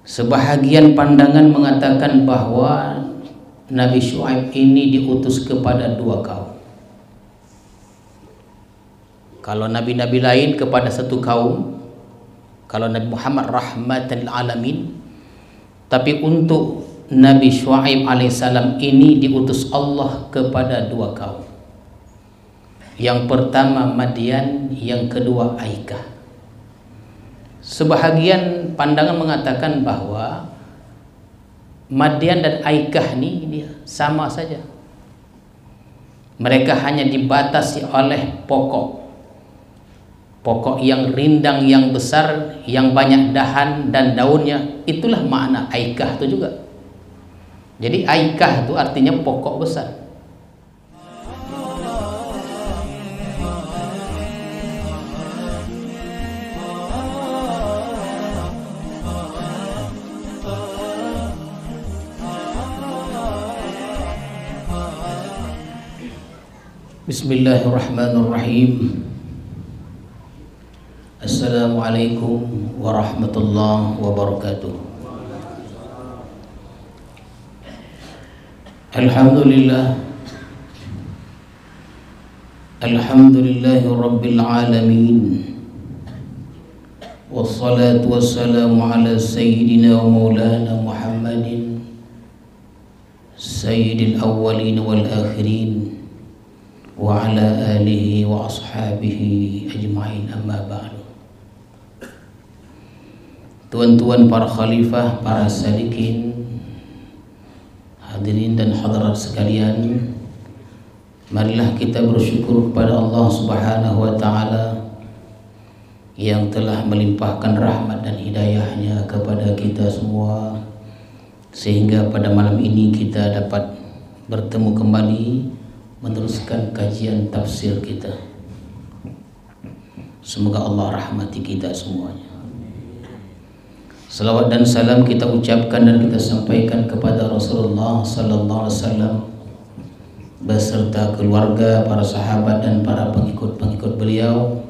Sebahagian pandangan mengatakan bahwa Nabi Syuaib ini diutus kepada dua kaum. Kalau nabi-nabi lain kepada satu kaum, kalau Nabi Muhammad rahmatan lil alamin, tapi untuk Nabi Syuaib alaihissalam ini diutus Allah kepada dua kaum. Yang pertama Madian, yang kedua Aikah. Sebahagian pandangan mengatakan bahwa Madian dan Aikah ini dia sama saja. Mereka hanya dibatasi oleh pokok yang rindang, yang besar, yang banyak dahan dan daunnya. Itulah makna Aikah itu juga. Jadi Aikah itu artinya pokok besar. Bismillahirrahmanirrahim. Assalamualaikum warahmatullahi wabarakatuh. Alhamdulillahi rabbil alamin. Wassalatu wassalamu ala sayyidina wa maulana Muhammadin sayyidil awwalin wal akhirin wa ala alihi wa ashabihi ajma'in, amma ba'du. Tuan-tuan para khalifah, para salikin, hadirin dan hadirat sekalian, marilah kita bersyukur kepada Allah Subhanahu wa taala yang telah melimpahkan rahmat dan hidayahnya kepada kita semua, sehingga pada malam ini kita dapat bertemu kembali meneruskan kajian tafsir kita. Semoga Allah rahmati kita semuanya. Salawat dan salam kita ucapkan dan kita sampaikan kepada Rasulullah sallallahu alaihi wasallam beserta keluarga, para sahabat dan para pengikut-pengikut beliau.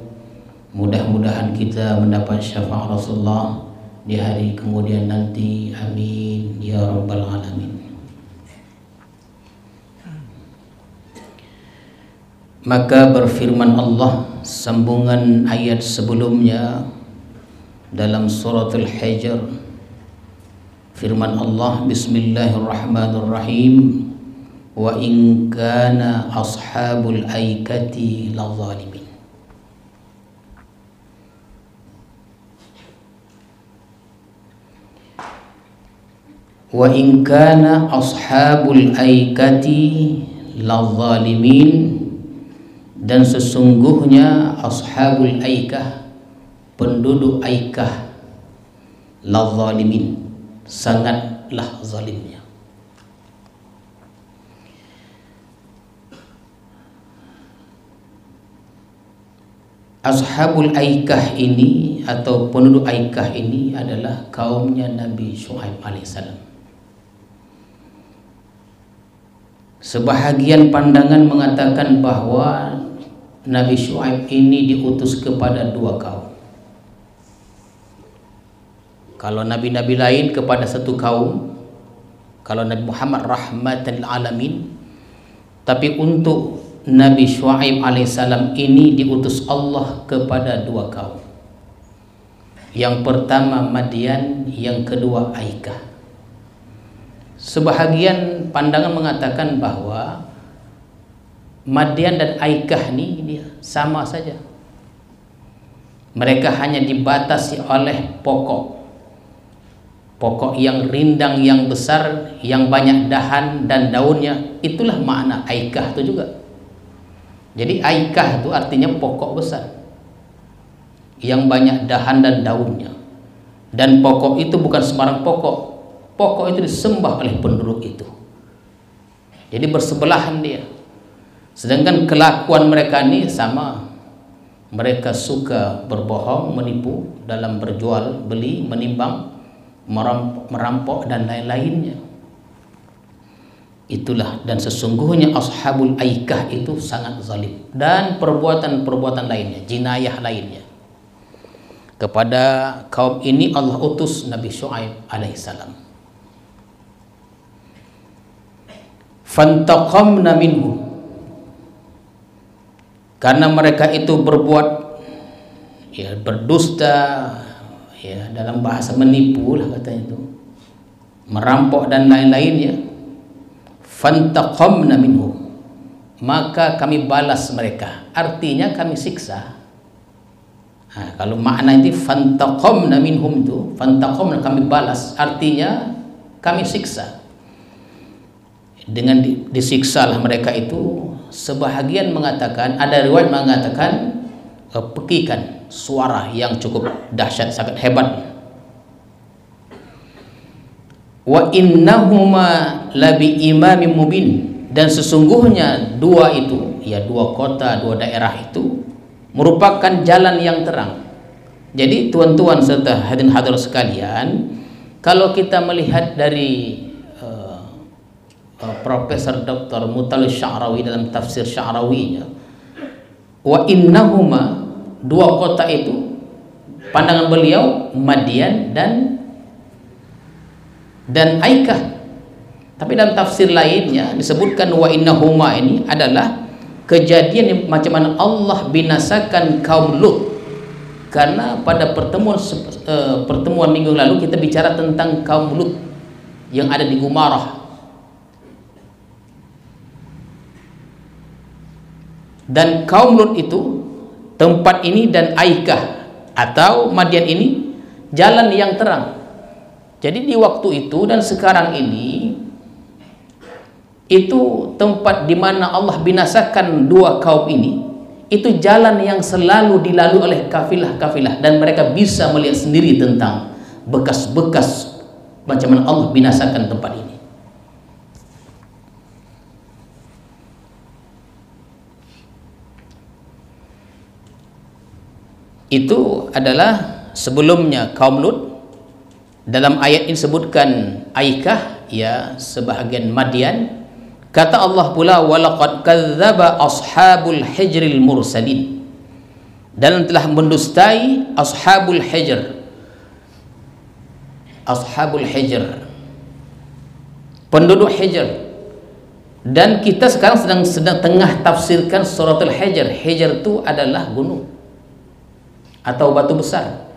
Mudah-mudahan kita mendapat syafaat Rasulullah di hari kemudian nanti. Amin ya rabbal alamin. Maka berfirman Allah sambungan ayat sebelumnya dalam surat Al-Hijr. Firman Allah, Bismillahirrahmanirrahim, wa in kana ashabul aikati lazalimin. Wa in kana ashabul aikati lazalimin, dan sesungguhnya ashabul aikah, penduduk Aikah, lazalimin, sangatlah zalimnya. Ashabul Aikah ini atau penduduk Aikah ini adalah kaumnya Nabi Syuaib alaihissalam. Sebahagian pandangan mengatakan bahwa Nabi Syuaib ini diutus kepada dua kaum. Kalau nabi-nabi lain kepada satu kaum, kalau Nabi Muhammad rahmatan lil alamin, tapi untuk Nabi Syuaib alaihissalam ini diutus Allah kepada dua kaum. Yang pertama Madian, yang kedua Aikah. Sebahagian pandangan mengatakan bahwa Madian dan Aikah ini dia sama saja. Mereka hanya dibatasi oleh pokok yang rindang, yang besar, yang banyak dahan dan daunnya. Itulah makna Aikah itu juga. Jadi Aikah itu artinya pokok besar yang banyak dahan dan daunnya. Dan pokok itu bukan sembarang pokok. Pokok itu disembah oleh penduduk itu. Jadi bersebelahan dia. Sedangkan kelakuan mereka ini sama. Mereka suka berbohong, menipu dalam berjual, beli, menimbang, merampok dan lain-lainnya. Itulah, dan sesungguhnya ashabul Aikah itu sangat zalim, dan perbuatan-perbuatan lainnya, jinayah lainnya. Kepada kaum ini Allah utus Nabi Syuaib alaihissalam. Fantaqamna minhum, karena mereka itu berbuat ya berdusta, ya dalam bahasa menipu lah katanya itu, merampok dan lain-lainnya. Fantaqamna minhum, maka kami balas mereka, artinya kami siksa. Nah, kalau makna itu fantaqamna minhum itu, fantaqamna kami balas, artinya kami siksa. Dengan disiksalah mereka itu, sebahagian mengatakan, ada riwayat mengatakan pekikan, suara yang cukup dahsyat, sangat hebat. Wa innahuma labi imamin mubin, dan sesungguhnya dua itu, ya dua kota, dua daerah itu merupakan jalan yang terang. Jadi tuan-tuan serta hadirin-hadirat sekalian, kalau kita melihat dari Profesor Dr. Muttalib Sya'rawi dalam tafsir Sya'rawinya, wa innahuma, dua kota itu, pandangan beliau Madian dan Aikah. Tapi dalam tafsir lainnya disebutkan wa innahuma ini adalah kejadian yang macam mana Allah binasakan kaum Lut. Karena pada pertemuan minggu lalu kita bicara tentang kaum Lut yang ada di Gumarah. Dan kaum Lut itu, tempat ini dan Aikah atau Madian ini jalan yang terang. Jadi di waktu itu dan sekarang ini, itu tempat di mana Allah binasakan dua kaum ini, itu jalan yang selalu dilalui oleh kafilah-kafilah, dan mereka bisa melihat sendiri tentang bekas-bekas macam mana Allah binasakan tempat ini. Itu adalah sebelumnya kaum Lut. Dalam ayat ini disebutkan Aikah, ya sebahagian Madian. Kata Allah pula, walaqad kadzdzaba ashabul hijril mursalin, dan telah mendustai ashabul hijr. Ashabul hijr, penduduk hijr. Dan kita sekarang sedang tengah tafsirkan suratul hijr. Hijr itu adalah gunung atau batu besar,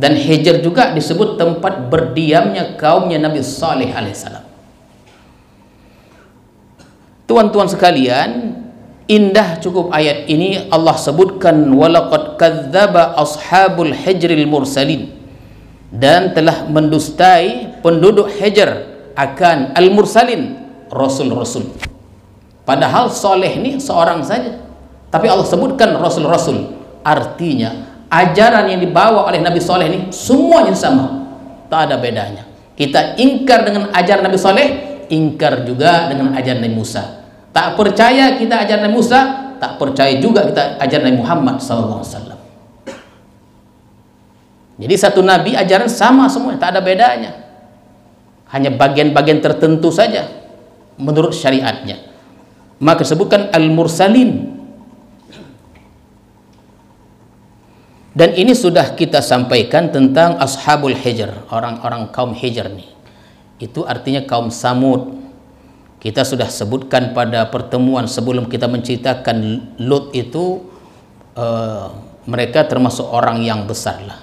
dan Hijr juga disebut tempat berdiamnya kaumnya Nabi Saleh alaihissalam. Tuan-tuan sekalian, indah cukup ayat ini. Allah sebutkan walaqad kadzdzaba ashabul hijril mursalin, dan telah mendustai penduduk Hijr akan al-mursalin, rasul-rasul. Padahal Saleh ini seorang saja, tapi Allah sebutkan rasul-rasul, artinya ajaran yang dibawa oleh Nabi Saleh ini semuanya sama, tak ada bedanya. Kita ingkar dengan ajaran Nabi Saleh, ingkar juga dengan ajaran Nabi Musa. Tak percaya kita ajaran Nabi Musa, tak percaya juga kita ajaran Nabi Muhammad SAW. Jadi satu Nabi ajaran sama semuanya, tak ada bedanya. Hanya bagian-bagian tertentu saja menurut syariatnya. Maka disebutkan al-mursalin. Dan ini sudah kita sampaikan tentang ashabul hijr, orang-orang kaum hijr nih. Itu artinya kaum Samud. Kita sudah sebutkan pada pertemuan sebelum kita menceritakan Lut itu, mereka termasuk orang yang besar lah.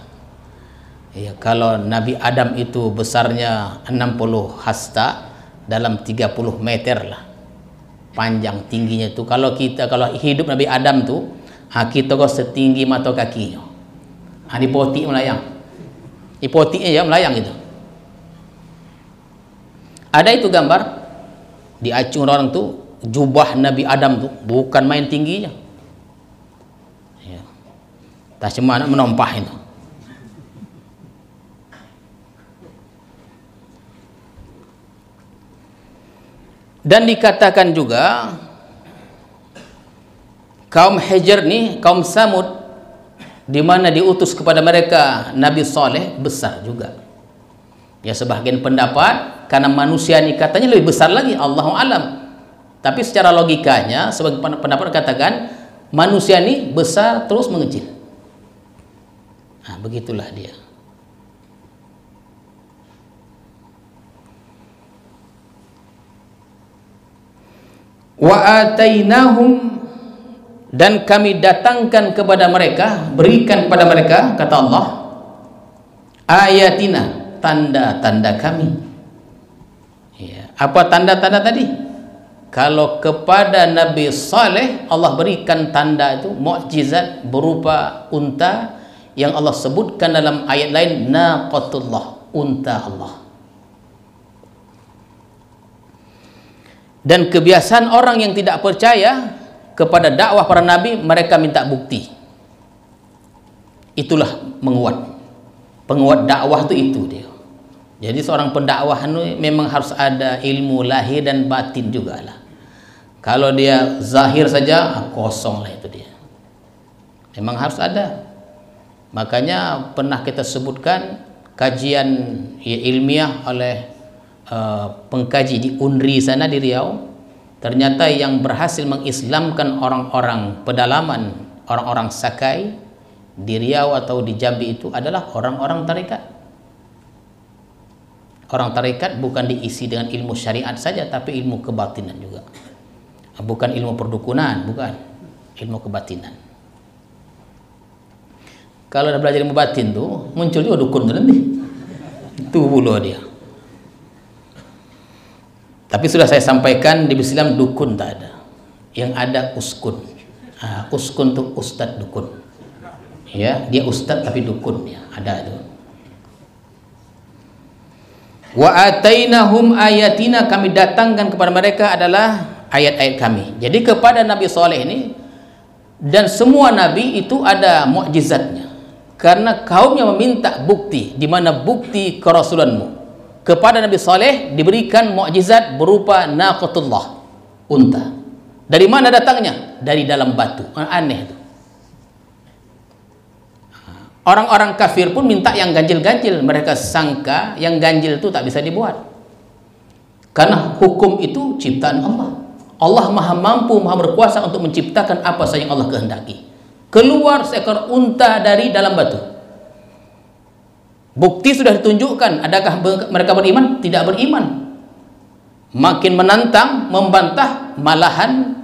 Ya, kalau Nabi Adam itu besarnya 60 hasta, dalam 30 meter lah panjang tingginya itu. Kalau hidup Nabi Adam tuh, kita kok setinggi mata kakinya. Di poti melayang, di potinya ya melayang gitu. Ada itu gambar di acung orang tuh, jubah Nabi Adam tuh bukan main tingginya, ya. Tak cuma menompah itu. Dan dikatakan juga kaum Hijr nih, kaum Samud, di mana diutus kepada mereka Nabi Saleh, besar juga. Ya sebagian pendapat karena manusia ini katanya lebih besar lagi, Allahu alam. Tapi secara logikanya sebagian pendapat katakan manusia ini besar terus mengecil. Nah, begitulah dia. Wa atainahum, dan kami datangkan kepada mereka, berikan kepada mereka, kata Allah, ayatina, tanda-tanda kami. Ya, apa tanda-tanda tadi? Kalau kepada Nabi Saleh Allah berikan tanda itu mukjizat berupa unta yang Allah sebutkan dalam ayat lain, naqatullah, unta Allah. Dan kebiasaan orang yang tidak percaya kepada dakwah para nabi, mereka minta bukti. Itulah penguat dakwah itu dia. Jadi seorang pendakwah memang harus ada ilmu lahir dan batin juga lah. Kalau dia zahir saja, kosong lah itu dia. Memang harus ada. Makanya pernah kita sebutkan kajian ilmiah oleh pengkaji di Unri sana di Riau. Ternyata yang berhasil mengislamkan orang-orang pedalaman, orang-orang Sakai di Riau atau di Jambi itu adalah orang-orang tarekat. Orang tarekat bukan diisi dengan ilmu syariat saja, tapi ilmu kebatinan juga. Bukan ilmu perdukunan, bukan. Ilmu kebatinan. Kalau udah belajar ilmu batin tuh, muncul juga dukun tuh nanti. Itu pula dia. Tapi sudah saya sampaikan di Islam dukun tak ada. Yang ada uskun. Uskun tuh ustad dukun. Ya, dia ustad tapi dukun ya, ada tuh. Wa atainahum ayatina, kami datangkan kepada mereka adalah ayat-ayat kami. Jadi kepada Nabi Saleh ini dan semua nabi itu ada mukjizatnya. Karena kaumnya meminta bukti, di mana bukti kerasulanmu. Kepada Nabi Saleh diberikan mukjizat berupa naqatullah, unta. Dari mana datangnya? Dari dalam batu. Aneh itu. Orang-orang kafir pun minta yang ganjil-ganjil. Mereka sangka yang ganjil itu tak bisa dibuat. Karena hukum itu ciptaan Allah. Allah maha mampu, maha berkuasa untuk menciptakan apa saja yang Allah kehendaki. Keluar seekor unta dari dalam batu. Bukti sudah ditunjukkan. Adakah mereka beriman? Tidak beriman. Makin menantang, membantah, malahan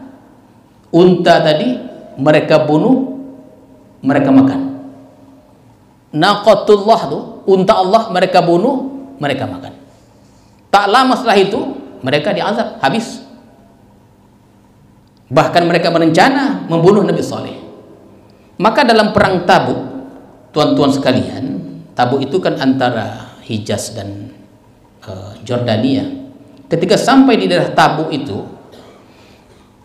unta tadi mereka bunuh, mereka makan. Naqatullah tu, unta Allah mereka bunuh, mereka makan. Tak lama setelah itu mereka diazab, habis. Bahkan mereka berencana membunuh Nabi Saleh. Maka dalam perang Tabuk, tuan-tuan sekalian, Tabuk itu kan antara Hijaz dan Jordania. Ketika sampai di daerah Tabuk itu,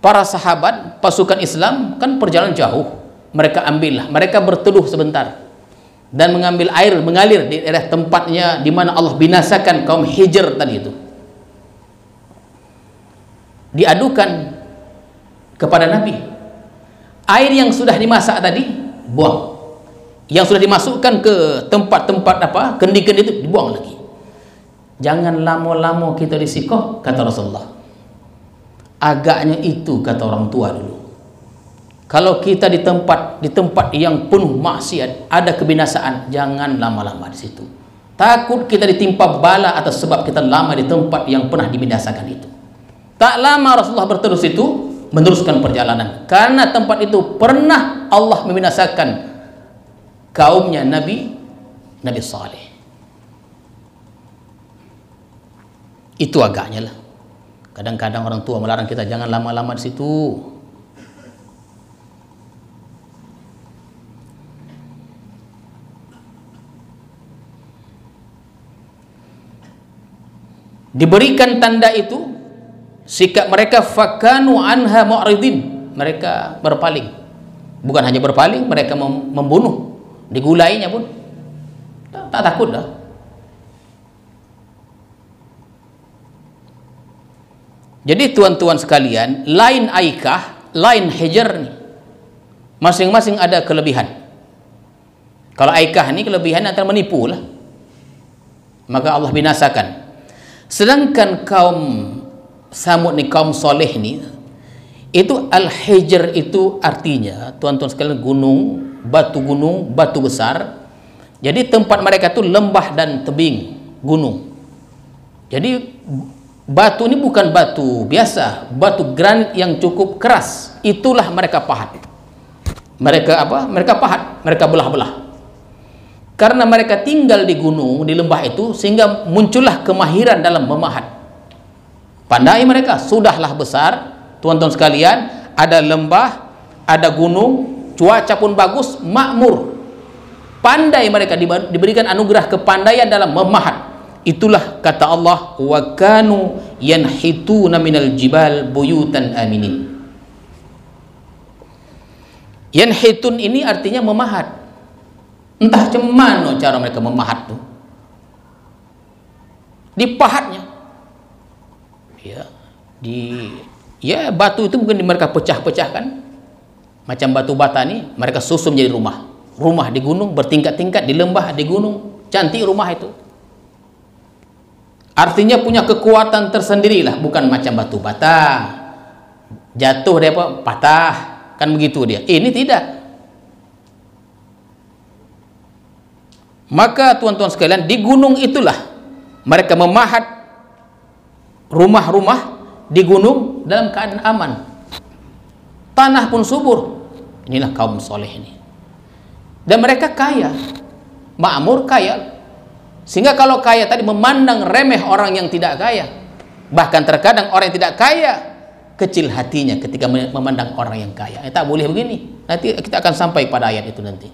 para sahabat pasukan Islam kan perjalanan jauh. Mereka ambillah, mereka berteduh sebentar dan mengambil air mengalir di daerah tempatnya di mana Allah binasakan kaum Hijr tadi itu. Diadukan kepada Nabi. Air yang sudah dimasak tadi buang. Yang sudah dimasukkan ke tempat-tempat kendi-kendi itu dibuang lagi. Jangan lama-lama kita risikoh, kata Rasulullah. Agaknya itu kata orang tua dulu. Kalau kita di tempat yang penuh maksiat, ada kebinasaan, jangan lama-lama di situ. Takut kita ditimpa bala atas sebab kita lama di tempat yang pernah dibinasakan itu. Tak lama Rasulullah berterus itu meneruskan perjalanan, karena tempat itu pernah Allah membinasakan kaumnya Nabi Saleh. Itu agaknya lah. Kadang-kadang orang tua melarang kita jangan lama-lama di situ. Diberikan tanda itu, sikap mereka fakanu anha mu'ridin, mereka berpaling. Bukan hanya berpaling, mereka membunuh, digulainya pun tak takut dah. Jadi tuan-tuan sekalian, lain Aikah, lain Hijr nih. Masing-masing ada kelebihan. Kalau Aikah ini kelebihan antara menipu lah, maka Allah binasakan. Sedangkan kaum Samud nih, kaum Soleh nih, itu Al-Hijr itu artinya tuan-tuan sekalian gunung, batu besar Jadi tempat mereka itu lembah dan tebing, gunung. Jadi batu ini bukan batu biasa, batu granit yang cukup keras. Itulah mereka pahat. Mereka apa? Mereka pahat, mereka belah-belah. Karena mereka tinggal di gunung, di lembah itu, sehingga muncullah kemahiran dalam memahat. Pandai mereka, sudahlah besar, tuan-tuan sekalian, ada lembah, ada gunung, cuaca pun bagus, makmur. Pandai mereka, diberikan anugerah kepandaian dalam memahat. Itulah kata Allah, wa kanu yanhituna minal jibal buyutan aminin. Yanhitun ini artinya memahat. Entah cemana cara mereka memahat tuh. Dipahatnya. Ya, batu itu mungkin mereka pecah-pecahkan. Macam batu bata nih, mereka susun jadi rumah. Rumah di gunung bertingkat-tingkat, di lembah, di gunung. Cantik rumah itu. Artinya punya kekuatan tersendirilah, bukan macam batu bata. Jatuh dia apa? Patah. Kan begitu dia. Ini tidak. Maka tuan-tuan sekalian, di gunung itulah mereka memahat rumah-rumah di gunung dalam keadaan aman. Tanah pun subur. Inilah kaum soleh ini. Dan mereka kaya, makmur, kaya. Sehingga kalau kaya tadi memandang remeh orang yang tidak kaya. Bahkan terkadang orang yang tidak kaya kecil hatinya ketika memandang orang yang kaya. Tak boleh begini. Nanti kita akan sampai pada ayat itu nanti.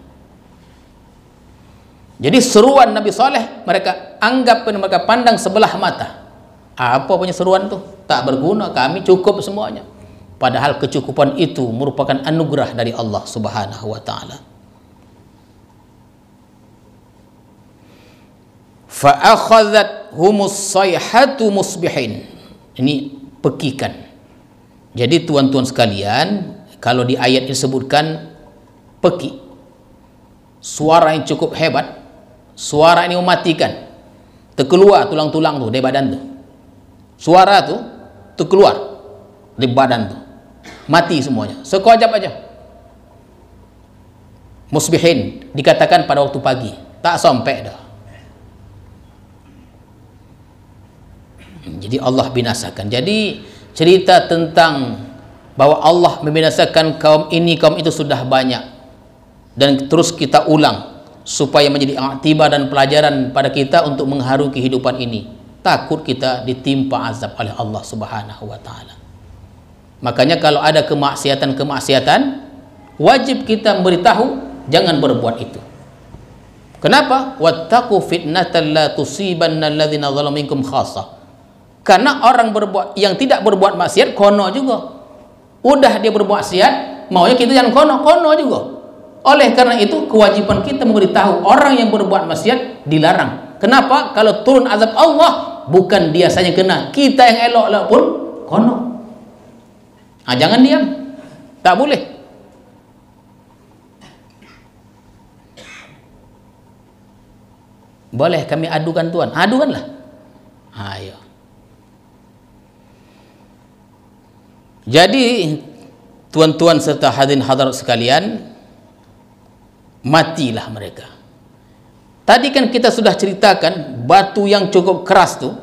Jadi seruan Nabi Saleh mereka anggap, mereka pandang sebelah mata. Apa punya seruan tuh? Tak berguna, kami cukup semuanya. Padahal kecukupan itu merupakan anugerah dari Allah Subhanahu wa taala. Fa akhadhat humus sayhatu musbihin. Ini pekikan. Jadi tuan-tuan sekalian, kalau di ayat disebutkan peki, suara yang cukup hebat, suara ini mematikan, terkeluar tulang-tulang tuh dari badan tuh, suara tuh terkeluar dari badan tuh, mati semuanya, sekejap aja. Musbihin dikatakan pada waktu pagi, tak sampai dah. Jadi Allah binasakan. Jadi cerita tentang bahwa Allah membinasakan kaum ini, kaum itu sudah banyak, dan terus kita ulang supaya menjadi i'tibar dan pelajaran pada kita untuk mengharu kehidupan ini. Takut kita ditimpa azab oleh Allah Subhanahu wa taala. Makanya kalau ada kemaksiatan-kemaksiatan, wajib kita memberitahu, jangan berbuat itu. Kenapa? Wattaqu fitnatan la tusibanna alladzina zalamu minkum khassah. Karena orang yang tidak berbuat maksiat kono juga. Udah dia berbuat maksiat, maunya kita jangan kono juga. Oleh karena itu kewajiban kita memberitahu orang yang berbuat maksiat dilarang. Kenapa? Kalau turun azab Allah, bukan dia saja kena, kita yang elok-elok pun kono. Jangan diam. Tak boleh. Boleh kami adukan Tuhan. Adukanlah. Ayo. Jadi tuan-tuan serta hadirin hadirat sekalian, matilah mereka. Tadi kan kita sudah ceritakan batu yang cukup keras tuh,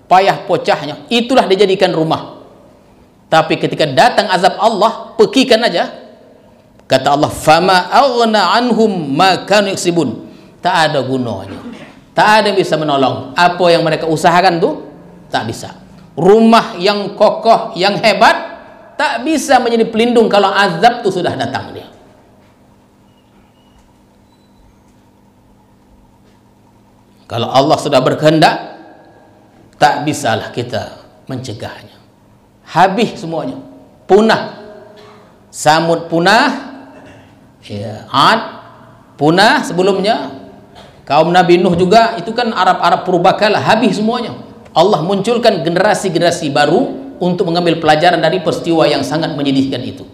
payah pecahnya, itulah dijadikan rumah. Tapi ketika datang azab Allah, pekikan aja. Kata Allah, fama aghna anhum ma kanu yaksibun. Tak ada gunanya. Tak ada yang bisa menolong. Apa yang mereka usahakan tuh tak bisa. Rumah yang kokoh, yang hebat, tak bisa menjadi pelindung kalau azab itu sudah datang dia. Kalau Allah sudah berkehendak, tak bisalah kita mencegahnya. Habis semuanya, punah. Samud punah, ya, Ad punah sebelumnya. Kaum Nabi Nuh juga, itu kan Arab-Arab purbakala, habis semuanya. Allah munculkan generasi-generasi baru untuk mengambil pelajaran dari peristiwa yang sangat menyedihkan itu.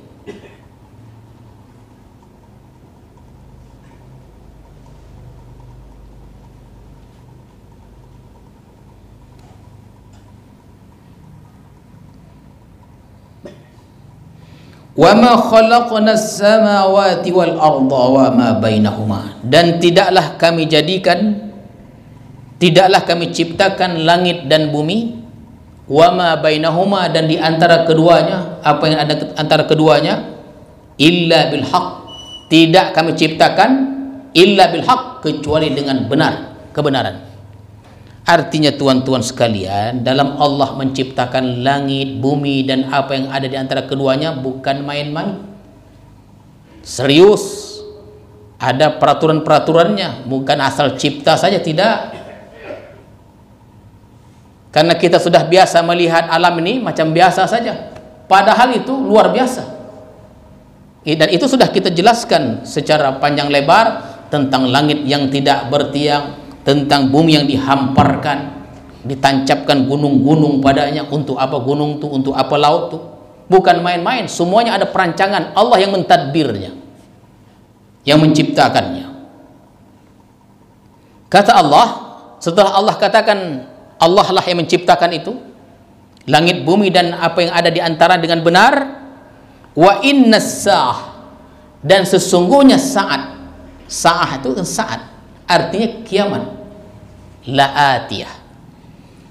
Wa ma khalaqnas samawati wal arda wa ma bainahuma, dan tidaklah kami ciptakan langit dan bumi, wa ma bainahuma, dan di antara keduanya, apa yang ada antara keduanya, illa bil haq, tidak kami ciptakan illa bil haq, kecuali dengan kebenaran. Artinya tuan-tuan sekalian, dalam Allah menciptakan langit, bumi, dan apa yang ada di antara keduanya bukan main-main. Serius. Ada peraturan-peraturannya, bukan asal cipta saja, tidak. Karena kita sudah biasa melihat alam ini macam biasa saja. Padahal itu luar biasa. Dan itu sudah kita jelaskan secara panjang lebar tentang langit yang tidak bertiang, tentang bumi yang dihamparkan, ditancapkan gunung-gunung padanya. Untuk apa gunung itu, untuk apa laut itu? Bukan main-main, semuanya ada perancangan Allah yang mentadbirnya, yang menciptakannya. Kata Allah, setelah Allah katakan Allah lah yang menciptakan itu, langit, bumi, dan apa yang ada di antara dengan benar. Wa inna sa'ah, dan sesungguhnya saat. Sa'ah itu saat, artinya kiamat. La'atiyah,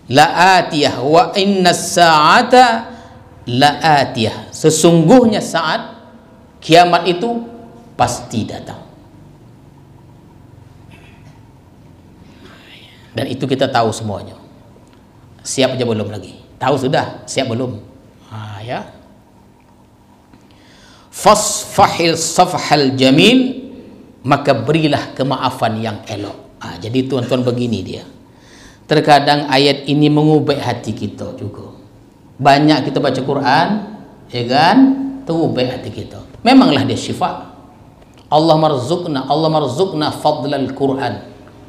la'atiyah, wa inna sa'ata la'atiyah, sesungguhnya saat kiamat itu pasti datang. Dan itu kita tahu semuanya. Siap aja belum lagi? Tahu sudah? Siap belum? Ya. Fasfahil safhal jamil, maka berilah kemaafan yang elok. Jadi tuan-tuan, begini dia. Terkadang ayat ini mengubah hati kita juga. Banyak kita baca Quran, ya kan? Terubah hati kita. Memanglah dia syifa. Allah marzuqna fadlal Quran,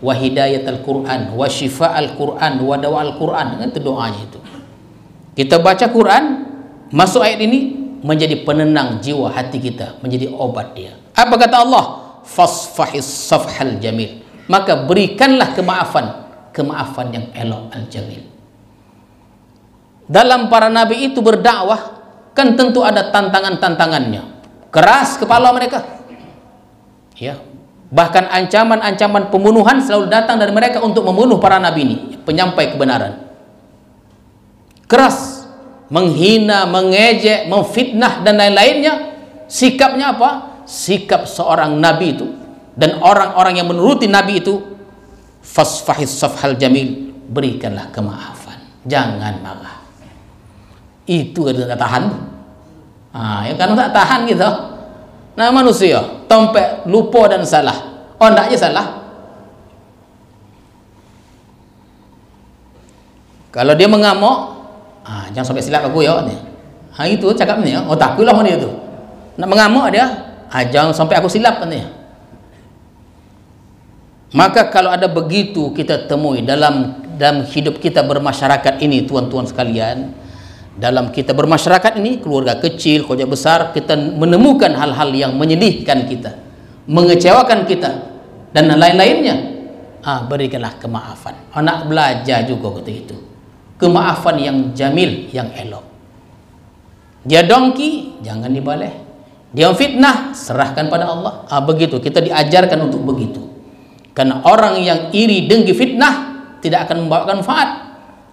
wa hidayatal Quran, wa syifa'al Quran, wa dawa'al Quran. Itu doanya itu. Kita baca Quran, masuk ayat ini menjadi penenang jiwa hati kita, menjadi obat dia. Apa kata Allah? Fasfahis safhal jamil, maka berikanlah kemaafan yang elok, al-jamil. Dalam para nabi itu berdakwah, kan tentu ada tantangannya. Keras kepala mereka, ya. Bahkan ancaman-ancaman pembunuhan selalu datang dari mereka untuk membunuh para nabi ini, penyampai kebenaran. Keras, menghina, mengejek, memfitnah, dan lain-lainnya. Sikapnya apa? Sikap seorang nabi itu dan orang-orang yang menuruti nabi itu, fasfahis safhal jamil, berikanlah kemaafan, jangan marah. Itu kita tak tahan. Ya kan, tak tahan gitu. Nah, manusia tompak, lupa dan salah. Oh, tak je salah. Kalau dia mengamuk, jangan sampai silap aku ya. Itu cakapnya. Oh, takutlah dia tu. Nak mengamuk dia, jangan sampai aku silap katanya. Maka kalau ada begitu kita temui dalam hidup kita bermasyarakat ini, tuan-tuan sekalian, dalam kita bermasyarakat ini, keluarga kecil, keluarga besar, kita menemukan hal-hal yang menyedihkan kita, mengecewakan kita, dan lain-lainnya. Berikanlah kemaafan. Anak belajar juga kata itu. Kemaafan yang jamil, yang elok. Dia dongki, jangan dibalik. Dia fitnah, serahkan pada Allah. Begitu, kita diajarkan untuk begitu. Karena orang yang iri, dengki, fitnah tidak akan membawakan manfaat.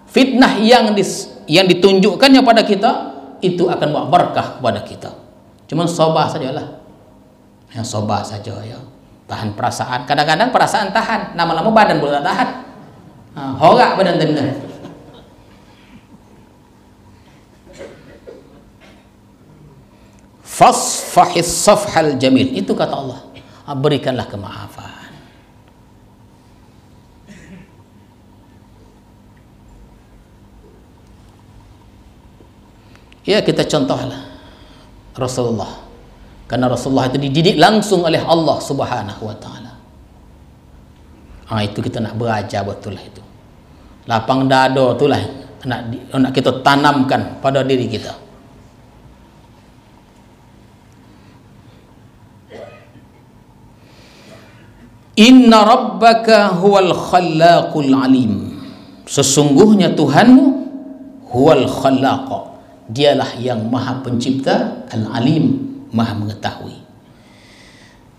Fitnah yang ditunjukkannya pada kita itu akan bawa berkah kepada kita. Cuman sabar sajalah. Yang sabar saja ya. Tahan perasaan. Kadang-kadang perasaan tahan, lama-lama badan boleh tahan. Horak badan tenda. Fasfahis safhal jamil, itu kata Allah. Berikanlah kemaafan. Ya, kita contohlah Rasulullah. Karena Rasulullah itu dididik langsung oleh Allah Subhanahu wa ta'ala. Itu kita nak belajar betul lah itu. Lapang dada itulah nak kita tanamkan pada diri kita. Inna rabbaka huwal khallaqul alim. Sesungguhnya Tuhanmu huwal khallaq, Dialah yang Maha Pencipta, Al-Alim, Maha Mengetahui.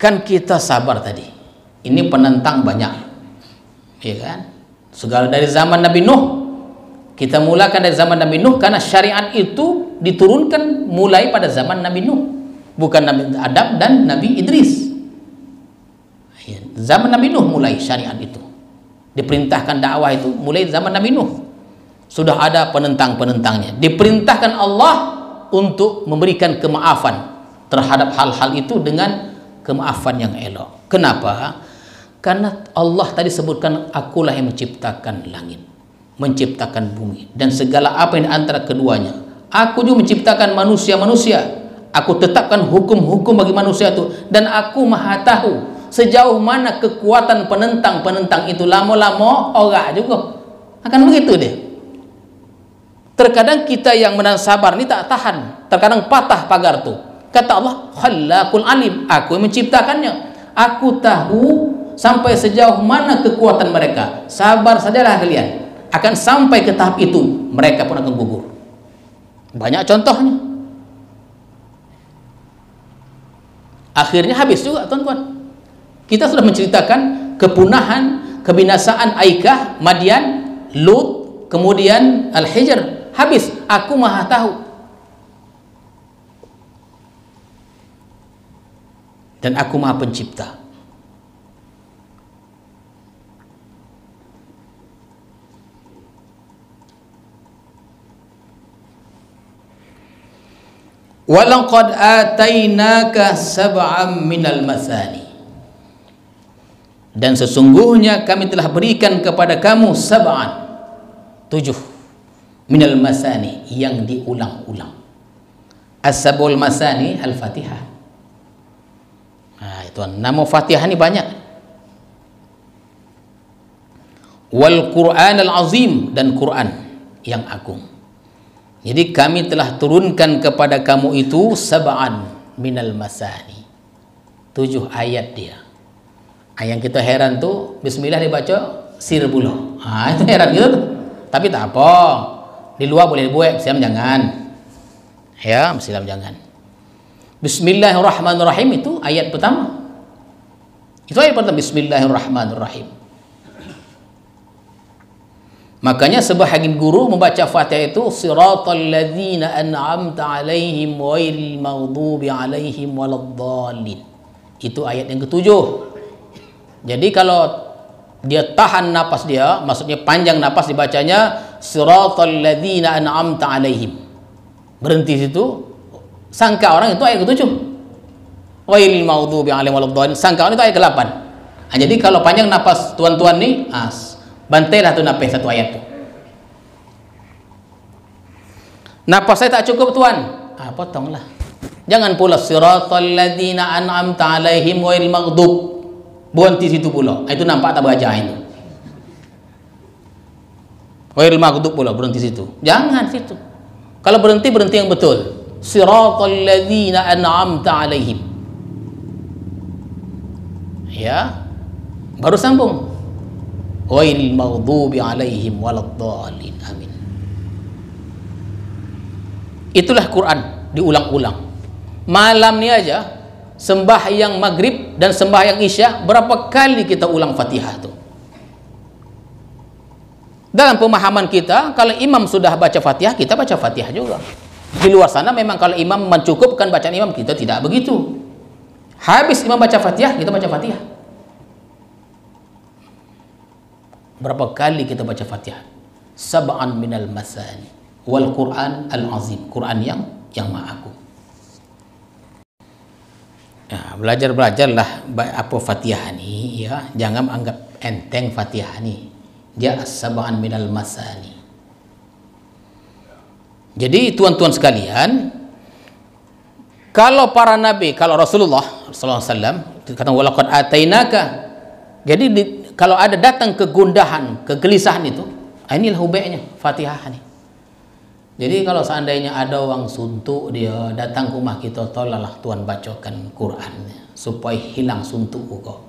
Kan kita sabar tadi. Ini penentang banyak, ya kan? Segala dari zaman Nabi Nuh. Kita mulakan dari zaman Nabi Nuh karena syariat itu diturunkan mulai pada zaman Nabi Nuh, bukan Nabi Adam dan Nabi Idris. Zaman Nabi Nuh mulai syariat itu. Diperintahkan dakwah itu mulai zaman Nabi Nuh. Sudah ada penentang-penentangnya. Diperintahkan Allah untuk memberikan kemaafan terhadap hal-hal itu dengan kemaafan yang elok. Kenapa? Karena Allah tadi sebutkan, akulah yang menciptakan langit, menciptakan bumi, dan segala apa yang antara keduanya. Aku juga menciptakan manusia-manusia. Aku tetapkan hukum-hukum bagi manusia itu, dan aku Maha tahu sejauh mana kekuatan penentang-penentang itu. Lama-lama orang juga akan begitu deh. Terkadang kita yang menahan sabar ini tak tahan, terkadang patah pagar tuh. Kata Allah, Khallaqul Alim, aku yang menciptakannya, aku tahu sampai sejauh mana kekuatan mereka. Sabar sajalah kalian, akan sampai ke tahap itu mereka pun akan gugur. Banyak contohnya. Akhirnya habis juga, tuan-tuan. Kita sudah menceritakan kepunahan, kebinasaan Aikah, Madian, Lut, kemudian Al-Hijr. Habis, aku Maha tahu. Dan aku Maha Pencipta. Walaqad atainaka sab'am minal masani. Dan sesungguhnya kami telah berikan kepada kamu sab'an, 7 minal masani, yang diulang-ulang. As-sabul masani al-Fatihah. Nah, itu nama Fatihah ini banyak. Wal Qur'an al-Azim, dan Quran yang agung. Jadi kami telah turunkan kepada kamu itu sab'an minal masani, 7 ayat dia. Yang kita heran tuh, bismillah dibaca sirbuloh. Itu heran gitu tuh. Tapi tak apa. Di luar boleh dibuat, Islam jangan. Ya, Islam jangan. Bismillahirrahmanirrahim itu ayat pertama. Itu ayat pertama, Bismillahirrahmanirrahim. Makanya sebahagian guru membaca Fatihah itu siratal ladzina an'amta 'alaihim ghairil maghdubi 'alaihim waladdallin. Itu ayat yang ketujuh. Jadi kalau dia tahan napas dia, maksudnya panjang napas dibacanya siratal ladzina an'amta 'alaihim. Berhenti situ, sangka orang itu ayat ke-7. Ghairil maghdubi 'alaihim waladdallin. Sangka orang itu ayat ke-8. Jadi kalau panjang napas tuan-tuan nih, bantailah tuh napas satu ayat tuh. Napas saya tak cukup tuan, potonglah. Jangan pula siratal ladzina an'amta 'alaihim ghairil maghdub. Berhenti situ pula. Itu nampak tak baca itu. Ghairil maghdub pula berhenti situ. Jangan situ. Kalau berhenti yang betul. Siratal ladzina an'amta 'alaihim. Ya. Baru sambung. Ghairil maghdubi 'alaihim waladdallin. Amin. Itulah Quran diulang-ulang. Malam ni aja sembahyang maghrib dan sembahyang isya, berapa kali kita ulang Fatihah tu? Dalam pemahaman kita, kalau imam sudah baca Fatihah, kita baca Fatihah juga. Di luar sana memang kalau imam mencukupkan bacaan imam, kita tidak begitu. Habis imam baca Fatihah, kita baca Fatihah. Berapa kali kita baca Fatihah? Sab'an minal masani wal Qur'an al-Azim, Quran yang Maha Agung. Ya, belajarlah apa Fatihah ni, ya. Jangan anggap enteng Fatihah ni. Dia sab'an minal masani. Jadi tuan-tuan sekalian, kalau para nabi, kalau Rasulullah sallallahu alaihi wasallam kata walaqad atainaka. Jadi kalau ada datang kegundahan, kegelisahan itu, inilah hubainya Fatihah ni. Jadi kalau seandainya ada orang suntuk, dia datang ke rumah kita, tolonglah Tuhan bacakan Quran supaya hilang suntuk kau.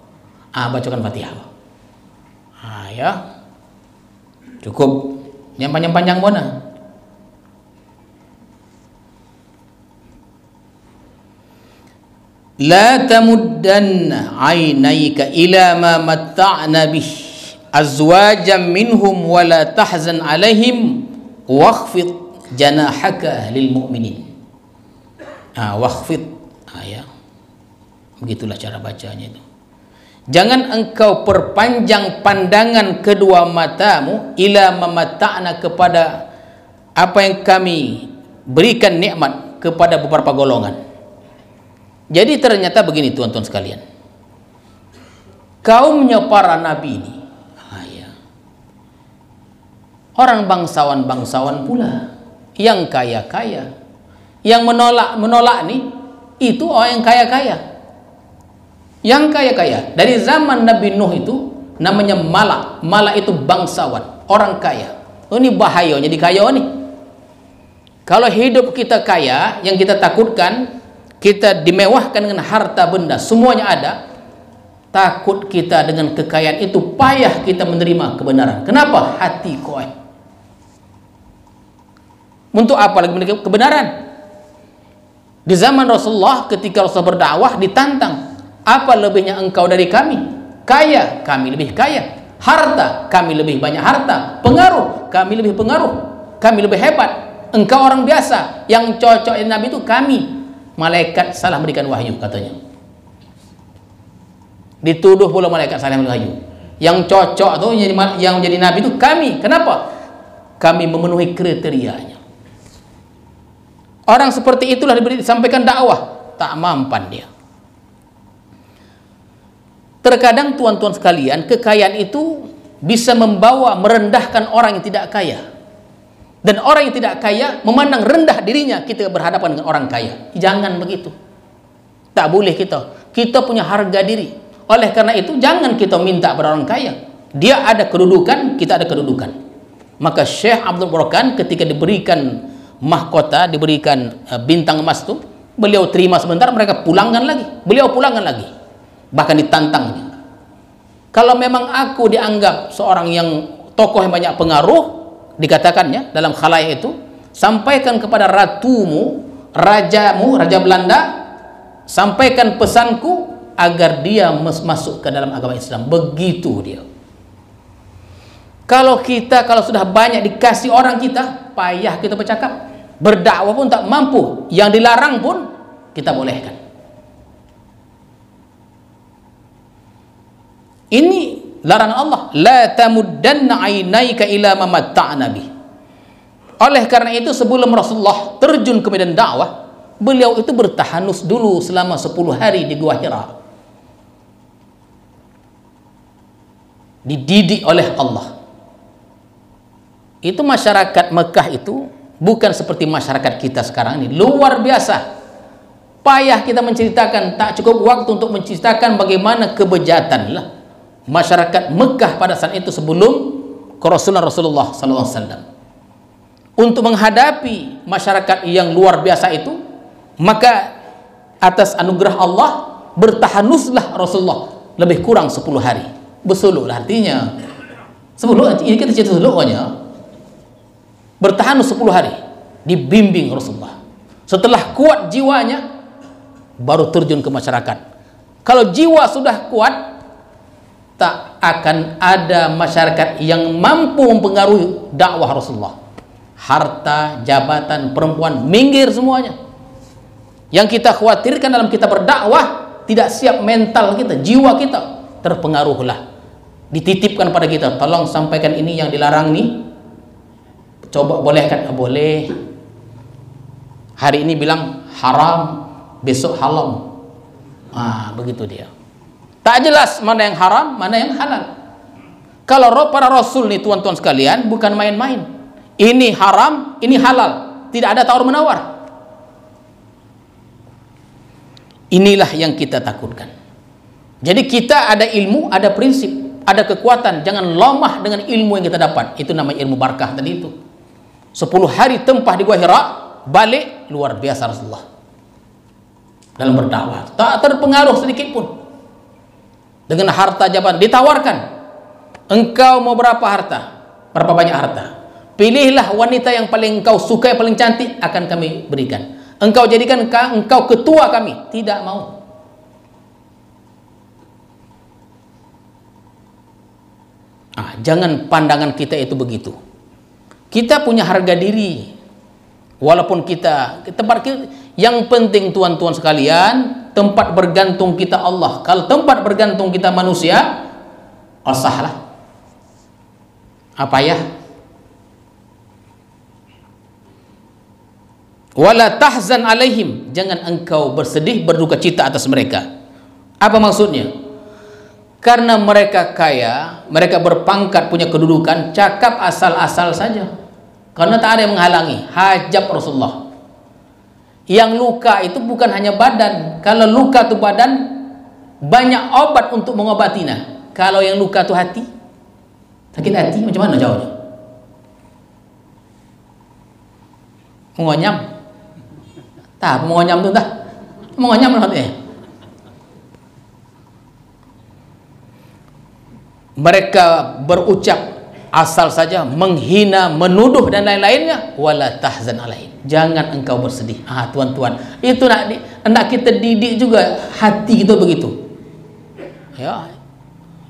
Bacakan Fatihah. Ya. Cukup. Yang panjang-panjang mana? La tamuddanna 'ainaika ila ma matta'na bih azwajan minhum wa la tahzan 'alaihim wakhfid janahaka lil mu'minin. Wakhfid, ya. Begitulah cara bacanya itu. Jangan engkau perpanjang pandangan kedua matamu ila mamatta'na, kepada apa yang kami berikan nikmat kepada beberapa golongan. Jadi ternyata begini tuan-tuan sekalian, kaumnya para nabi ini ya, orang bangsawan-bangsawan pula, yang kaya-kaya, yang menolak nih itu orang yang kaya-kaya. Yang kaya-kaya dari zaman Nabi Nuh itu namanya Malak itu bangsawan, orang kaya. Ini bahayanya di kaya nih. Kalau hidup kita kaya, yang kita takutkan, kita dimewahkan dengan harta benda, semuanya ada, takut kita dengan kekayaan itu payah kita menerima kebenaran. Kenapa? Hati koeh. Untuk apa lagi menerima kebenaran? Di zaman Rasulullah, ketika Rasulullah berdakwah, ditantang, apa lebihnya engkau dari kami? Kaya, kami lebih kaya. Harta, kami lebih banyak harta. Pengaruh, kami lebih pengaruh. Kami lebih hebat. Engkau orang biasa, yang cocok Nabi itu kami. Malaikat salah berikan wahyu, katanya. Dituduh pula malaikat salah berikan wahyu. Yang cocok tuh, yang menjadi Nabi itu kami. Kenapa? Kami memenuhi kriterianya. Orang seperti itulah disampaikan dakwah, tak mampan dia. Terkadang tuan-tuan sekalian, kekayaan itu bisa merendahkan orang yang tidak kaya. Dan orang yang tidak kaya memandang rendah dirinya ketika berhadapan dengan orang kaya. Jangan begitu. Tak boleh kita. Kita punya harga diri. Oleh karena itu, jangan kita minta pada orang kaya. Dia ada kedudukan, kita ada kedudukan. Maka Syekh Abdul Burhan ketika diberikan mahkota, diberikan bintang emas itu, beliau terima sebentar, mereka pulangkan lagi. Beliau pulangkan lagi. Bahkan ditantangnya. Kalau memang aku dianggap seorang yang tokoh yang banyak pengaruh, dikatakannya dalam khalayak itu, sampaikan kepada ratumu, rajamu, raja Belanda, sampaikan pesanku agar dia masuk ke dalam agama Islam. Begitu dia. Kalau sudah banyak dikasih orang kita, payah kita bercakap. Berdakwah pun tak mampu. Yang dilarang pun kita bolehkan. Ini larangan Allah. La tamuddanna 'ainaika ila ma matta'na bih. Oleh karena itu, sebelum Rasulullah terjun ke medan dakwah, beliau itu bertahanus dulu selama 10 hari di Gua Hira. Dididik oleh Allah. Itu masyarakat Mekah itu bukan seperti masyarakat kita sekarang ini. Luar biasa. Payah kita menceritakan, tak cukup waktu untuk menceritakan bagaimana kebejatan lah masyarakat Mekah pada saat itu sebelum kerasulan Rasulullah SAW. Untuk menghadapi masyarakat yang luar biasa itu, maka atas anugerah Allah bertahanuslah Rasulullah lebih kurang 10 hari. Bersuluk artinya 10, ini kita cerita suluknya. Bertahanus 10 hari, dibimbing Rasulullah. Setelah kuat jiwanya, baru terjun ke masyarakat. Kalau jiwa sudah kuat, tak akan ada masyarakat yang mampu mempengaruhi dakwah Rasulullah. Harta, jabatan, perempuan, minggir semuanya. Yang kita khawatirkan dalam kita berdakwah, tidak siap mental kita, jiwa kita terpengaruhlah. Dititipkan pada kita, tolong sampaikan ini yang dilarang nih. Coba bolehkan? Boleh. Hari ini bilang haram, besok halal. Begitu dia. Tak jelas mana yang haram, mana yang halal. Kalau para rasul nih tuan-tuan sekalian, bukan main-main. Ini haram, ini halal. Tidak ada tawar-menawar. Inilah yang kita takutkan. Jadi kita ada ilmu, ada prinsip, ada kekuatan. Jangan lemah dengan ilmu yang kita dapat. Itu namanya ilmu barakah tadi itu. 10 hari tempah di Gua Hira, balik, luar biasa Rasulullah dalam berdakwah. Tak terpengaruh sedikit pun dengan harta jabatan. Ditawarkan, engkau mau berapa harta, berapa banyak harta, pilihlah wanita yang paling engkau suka, yang paling cantik, akan kami berikan. Engkau jadikan engkau ketua kami. Tidak mau. Jangan pandangan kita itu begitu. Kita punya harga diri. Walaupun kita tempat kita, yang penting tuan-tuan sekalian, tempat bergantung kita Allah. Kalau tempat bergantung kita manusia, sahlah. Apa ya? Wala tahzan alaihim, jangan engkau bersedih berduka cita atas mereka. Apa maksudnya? Karena mereka kaya, mereka berpangkat, punya kedudukan, cakap asal-asal saja. Karena tak ada yang menghalangi. Hajab Rasulullah. Yang luka itu bukan hanya badan. Kalau luka itu badan, banyak obat untuk mengobatinya. Kalau yang luka itu hati, sakit hati, macam mana jawabnya? Mengonyam. Tak, mengonyam tu dah. Mengonyam maksudnya. Mereka berucap asal saja, menghina, menuduh dan lain-lainnya. Wala tahzan alaihim, jangan engkau bersedih. Tuan-tuan, itu nak kita didik juga hati kita begitu. Ya,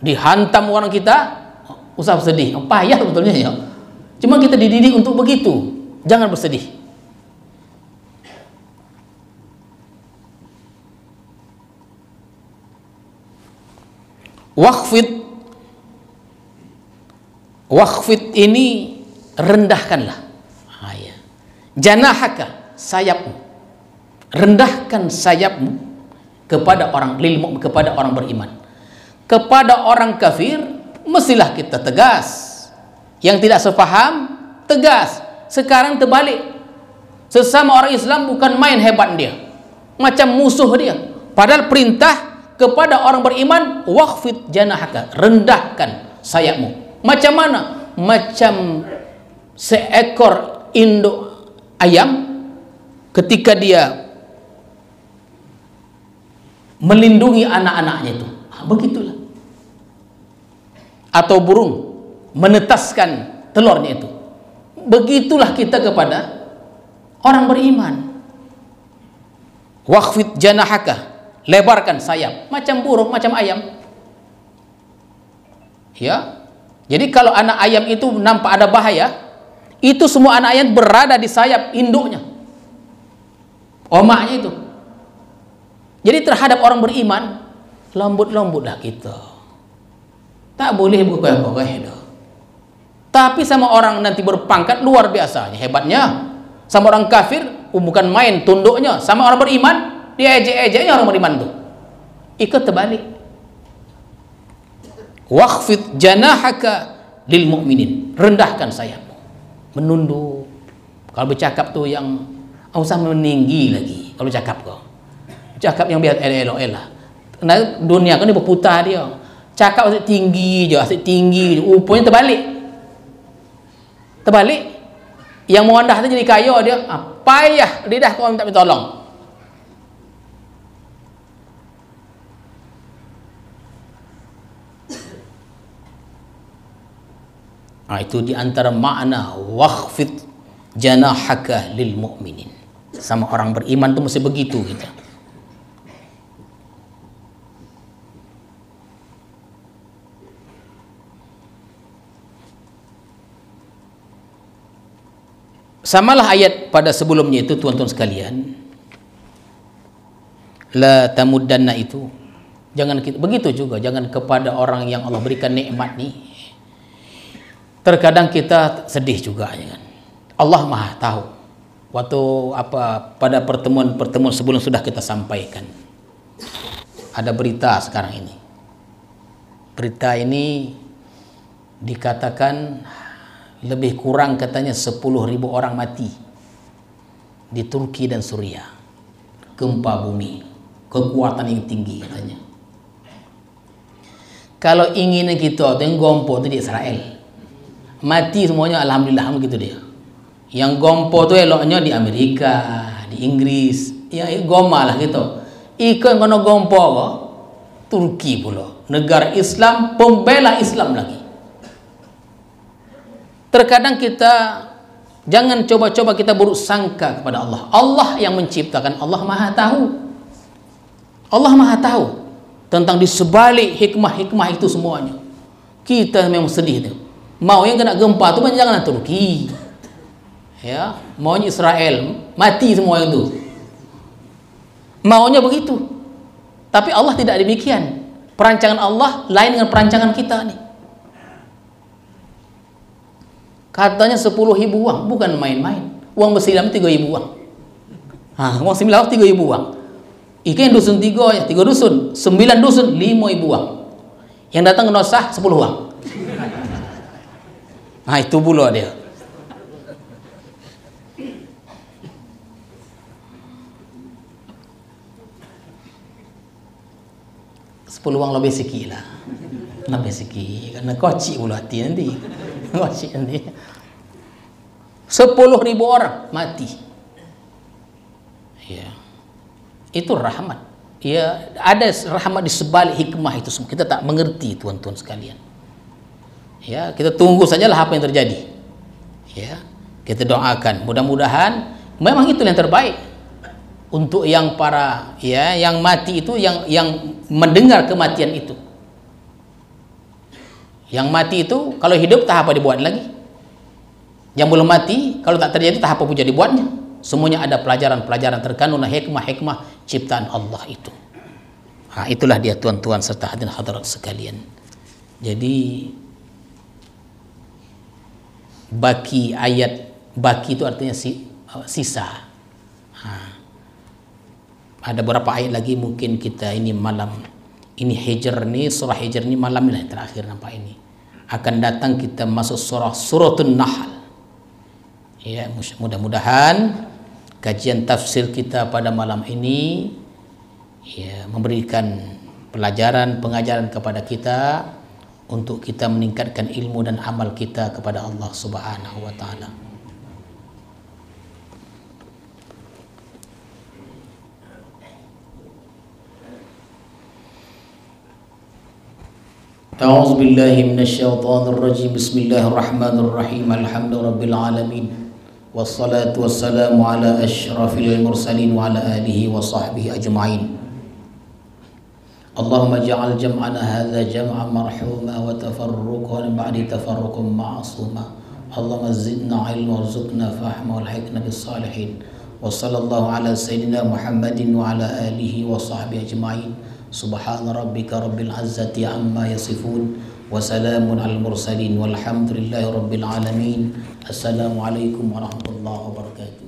dihantam orang kita, usah bersedih. Payah sebetulnya ya. Cuma kita dididik untuk begitu, jangan bersedih. Wakhfid ini rendahkanlah. Ya. Janahaka, sayapmu. Rendahkan sayapmu kepada orang beriman. Kepada orang kafir mestilah kita tegas. Yang tidak sepaham tegas. Sekarang terbalik. Sesama orang Islam bukan main hebat dia. Macam musuh dia. Padahal perintah kepada orang beriman, wakhfid janahaka, rendahkan sayapmu. Macam mana? Macam seekor induk ayam ketika dia melindungi anak-anaknya itu. Begitulah. Atau burung menetaskan telurnya itu. Begitulah kita kepada orang beriman. Wakhfid janahaka, lebarkan sayap, macam burung, macam ayam. Ya. Jadi kalau anak ayam itu nampak ada bahaya, itu semua anak ayam berada di sayap induknya, omaknya itu. Jadi terhadap orang beriman, lembut-lembutlah kita. Tak boleh berkoyak-koyak dah. Tapi sama orang nanti berpangkat luar biasa hebatnya. Sama orang kafir, bukan main tunduknya. Sama orang beriman, dia ejek-ejeknya orang beriman tu. Ikut terbalik. Wakhfid janahaka lil mu'minin, rendahkan sayapmu, menunduk. Kalau bercakap tu yang usah meninggi lagi. Kalau bercakap kau, cakap yang biar elok-elok. Karena dunia kan dia berputar dia. Cakap asyik tinggi je, asyik tinggi je. Rupanya terbalik. Yang merendah tu jadi kaya dia. Payah lidah kau minta tolong. Itu di antara makna wakhfid janahaka lil mu'minin. Sama orang beriman itu mesti begitu kita. Samalah ayat pada sebelumnya itu tuan-tuan sekalian. La tamuddanna itu. Jangan kita, begitu juga jangan kepada orang yang Allah berikan nikmat nih. Terkadang kita sedih juga ya kan. Allah Maha tahu. Waktu pada pertemuan sebelum sudah kita sampaikan. Ada berita sekarang ini. Berita ini dikatakan lebih kurang katanya 10.000 orang mati di Turki dan Suriah. Gempa bumi, kekuatan yang tinggi katanya. Kalau ingin kita yang gompo itu di Israel. Mati semuanya alhamdulillah begitu dia. Yang gompo tu eloknya di Amerika, di Inggris, ya goma lah gitu. Ikan kena gompo apa? Turki pula, negara Islam, pembela Islam lagi. Terkadang kita jangan coba-coba kita buruk sangka kepada Allah. Allah yang menciptakan, Allah Maha tahu. Allah Maha tahu tentang di sebalik hikmah-hikmah itu semuanya. Kita memang sedih tu. Mau yang kena gempa tu jangan Turki. Ya, maunya Israel, mati semua yang tu. Maunya begitu. Tapi Allah tidak demikian. Perancangan Allah lain dengan perancangan kita nih. Katanya 10.000 uang, bukan main-main. Uang bersilam 3.000 uang. Uang 9 3.000 uang. Ikan dusun 3 ya, 3 dusun, 9 dusun 5.000 uang. Yang datang ke Nosah 10 uang. Itu pula dia. Uang lebih sikit lah. Lebih sikit. Karena kocik pula hati nanti. Kocik nanti. 10.000 orang mati. Ya. Itu rahmat. Ya, ada rahmat di sebalik hikmah itu semua. Kita tak mengerti, tuan-tuan sekalian. Ya, kita tunggu sajalah apa yang terjadi. Ya, kita doakan. Mudah-mudahan memang itu yang terbaik untuk yang para yang mati itu, yang mendengar kematian itu. Yang mati itu kalau hidup tak apa dibuat lagi. Yang belum mati kalau tak terjadi tak apa pun jadi dibuatnya. Semuanya ada pelajaran-pelajaran terkandung hikmah-hikmah ciptaan Allah itu. Itulah dia tuan-tuan serta hadirin hadirat sekalian. Jadi baki, ayat baki itu artinya sisa. Ada beberapa ayat lagi mungkin kita ini malam ini Hijr ni, surah Hijr ni malam ini terakhir nampak ini. Akan datang kita masuk suratul Nahl. Ya, mudah-mudahan kajian tafsir kita pada malam ini memberikan pelajaran, pengajaran kepada kita untuk kita meningkatkan ilmu dan amal kita kepada Allah Subhanahu wa taala. A'udzu billahi minasyaitonir rajim. Bismillahirrahmanirrahim. Alhamdulillahirabbil alamin. Wassalatu wassalamu ala asyrafil mursalin wa ala alihi wa sahbihi ajma'in. Allahumma ja'al jam'ana hadza jam'an marhuma wa tafarruqana ba'di tafarruqin ma'suma. Allahumma zidna 'ilman warzuqna fahma walhiqna bis salihin. Wa sallallahu ala sayyidina Muhammadin wa ala alihi wa sahbihi ajma'in. Subhana rabbika rabbil izzati amma yasifun wa salamun al mursalin walhamdulillahi rabbil alamin. Assalamualaikum warahmatullahi wabarakatuh.